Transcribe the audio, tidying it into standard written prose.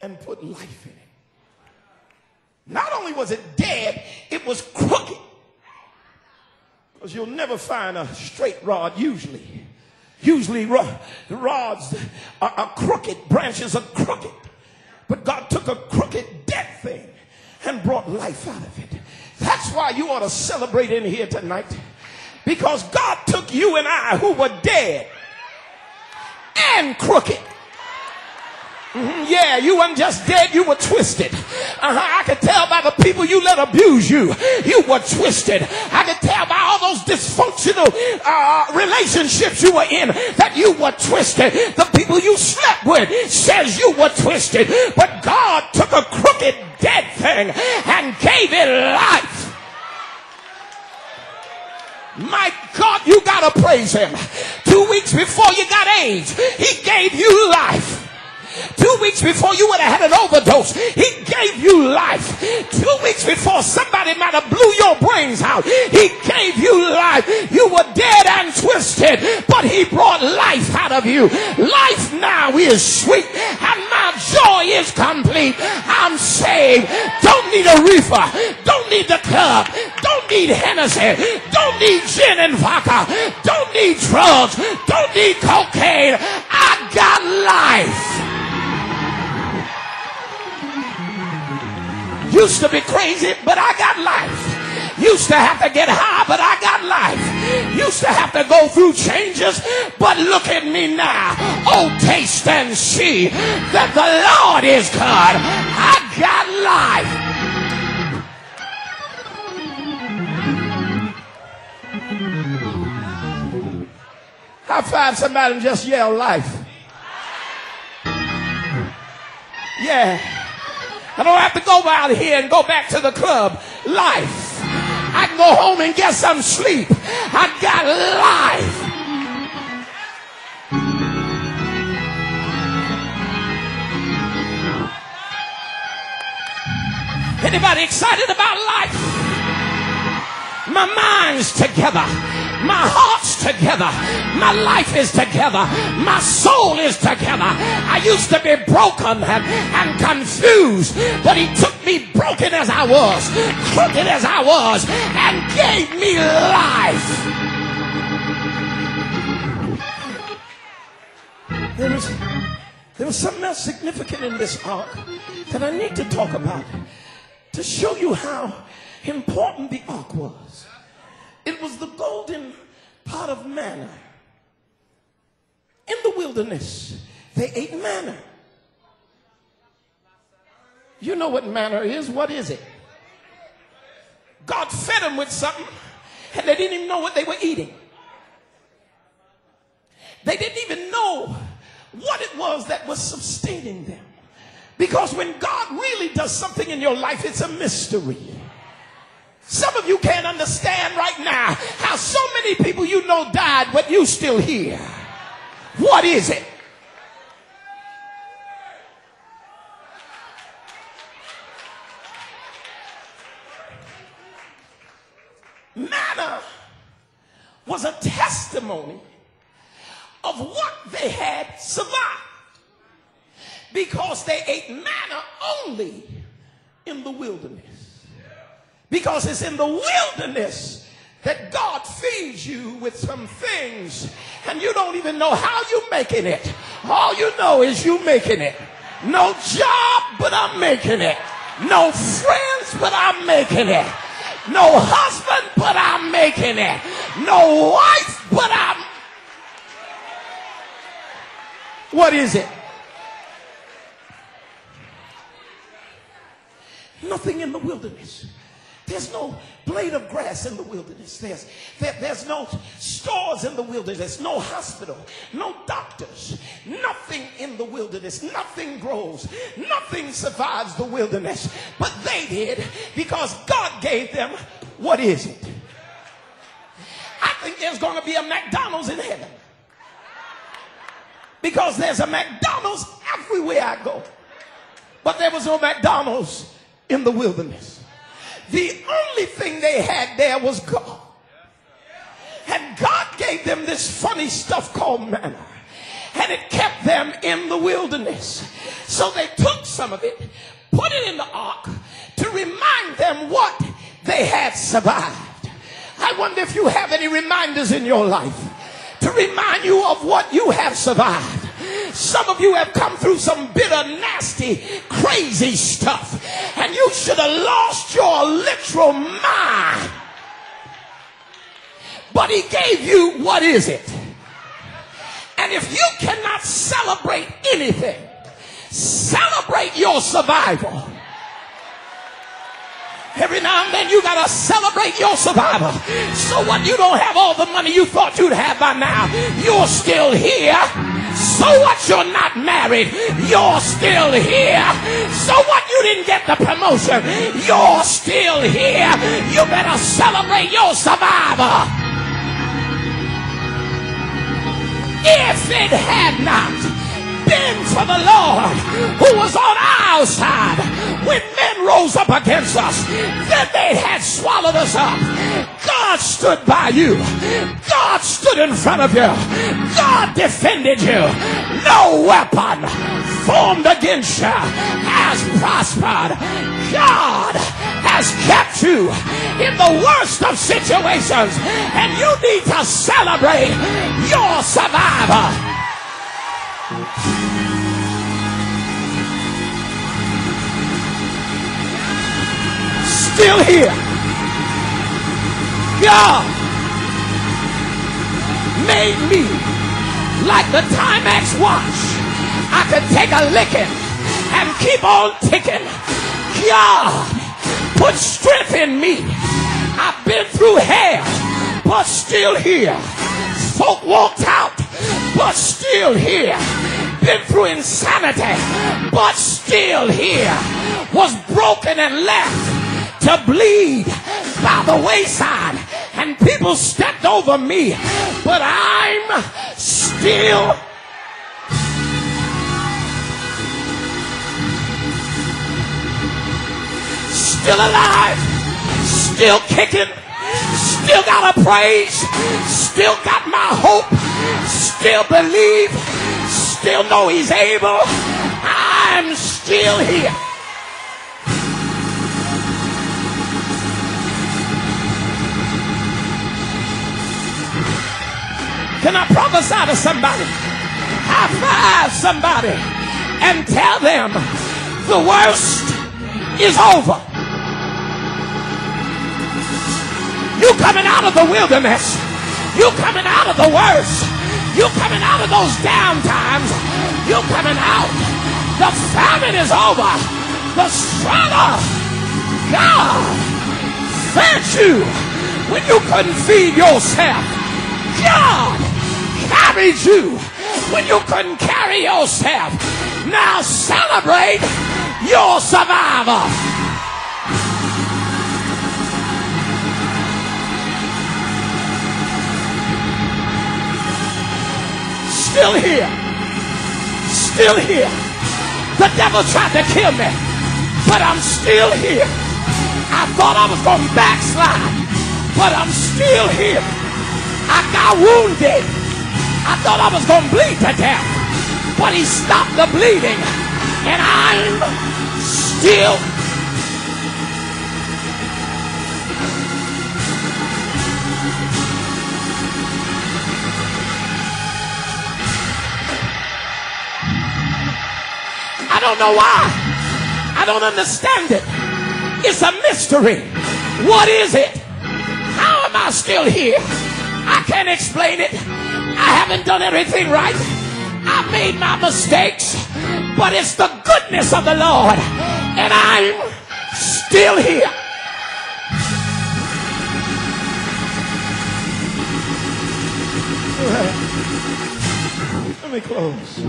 and put life in it. Not only was it dead, it was crooked. Because you'll never find a straight rod usually. Usually rods are crooked, branches are crooked. But God took a crooked dead thing and brought life out of it. That's why you ought to celebrate in here tonight. Because God took you and I who were dead and crooked. Yeah, you weren't just dead, you were twisted. I could tell by the people you let abuse you. You were twisted. I could tell by all those dysfunctional relationships you were in that you were twisted. The people you slept with says you were twisted. But God took a crooked dead thing and gave it life. My God, you gotta praise him. 2 weeks before you got AIDS, he gave you life. 2 weeks before you would have had an overdose, he gave you life. 2 weeks before somebody might have blew your brains out, he gave you life. You were dead and twisted, but he brought life out of you. Life now is sweet and my joy is complete. I'm saved. Don't need a reefer. Don't need the club. Don't need Hennessy. Don't need gin and vodka. Don't need drugs. Don't need cocaine. I got life. Used to be crazy, but I got life. Used to have to get high, but I got life. Used to have to go through changes, but look at me now. Oh, taste and see that the Lord is good. I got life. High five somebody and just yell life. Yeah. I don't have to go out here and go back to the club. Life. I can go home and get some sleep. I got life. Anybody excited about life? My mind's together. My heart's together. My life is together. My soul is together. I used to be broken and confused, but he took me broken as I was, crooked as I was, and gave me life. There was something else significant in this ark that I need to talk about to show you how important the ark was. It was the golden pot of manna. In the wilderness, they ate manna. You know what manna is. What is it? God fed them with something, and they didn't even know what they were eating. They didn't even know what it was that was sustaining them. Because when God really does something in your life, it's a mystery. Some of you can't understand right now how so many people you know died, but you still here. What is it? Manna was a testimony of what they had survived, because they ate manna only in the wilderness. Because it's in the wilderness that God feeds you with some things, and you don't even know how you're making it. All you know is you making it. No job, but I'm making it. No friends, but I'm making it. No husband, but I'm making it. No wife, but I'm... What is it? Nothing in the wilderness. There's no blade of grass in the wilderness. There's no stores in the wilderness. No hospital. No doctors. Nothing in the wilderness. Nothing grows. Nothing survives the wilderness. But they did, because God gave them. What is it? I think there's going to be a McDonald's in heaven, because there's a McDonald's everywhere I go. But there was no McDonald's in the wilderness. The only thing they had there was God. And God gave them this funny stuff called manna. And it kept them in the wilderness. So they took some of it, put it in the ark to remind them what they had survived. I wonder if you have any reminders in your life to remind you of what you have survived. Some of you have come through some bitter, nasty, crazy stuff, and you should have lost your literal mind. But he gave you, what is it? And if you cannot celebrate anything, celebrate your survival. Every now and then you got to celebrate your survival. So what, you don't have all the money you thought you'd have by now. You're still here. So what, you're not married. You're still here. So what, you didn't get the promotion. You're still here. You better celebrate your survival. If it had not been for the Lord who was on our side when men rose up against us, then they had swallowed us up. God stood by you. God stood in front of you. God defended you. No weapon formed against you has prospered. God has kept you in the worst of situations, and you need to celebrate your survival. Still here. God made me like the Timex watch. I could take a licking and keep on ticking. God put strength in me. I've been through hell, but still here. Folk walked out, but still here. Been through insanity, but still here. Was broken and left to bleed by the wayside, and people stepped over me, but I'm still alive, still kicking, still got a praise, still got my hope, still believe, still know he's able. I'm still here. Can I prophesy to somebody? High five somebody and tell them the worst is over. You coming out of the wilderness. You coming out of the worst. You coming out of those down times. You coming out. The famine is over. The struggle. God fed you when you couldn't feed yourself. God carried you when you couldn't carry yourself. Now celebrate your survival. Still here. Still here. The devil tried to kill me, but I'm still here. I thought I was going to backslide, but I'm still here. I got wounded. I thought I was going to bleed to death, but he stopped the bleeding, and I'm still. I don't know why. I don't understand it. It's a mystery. What is it? How am I still here? I can't explain it. I haven't done everything right. I made my mistakes. But it's the goodness of the Lord. And I'm still here. Let me close.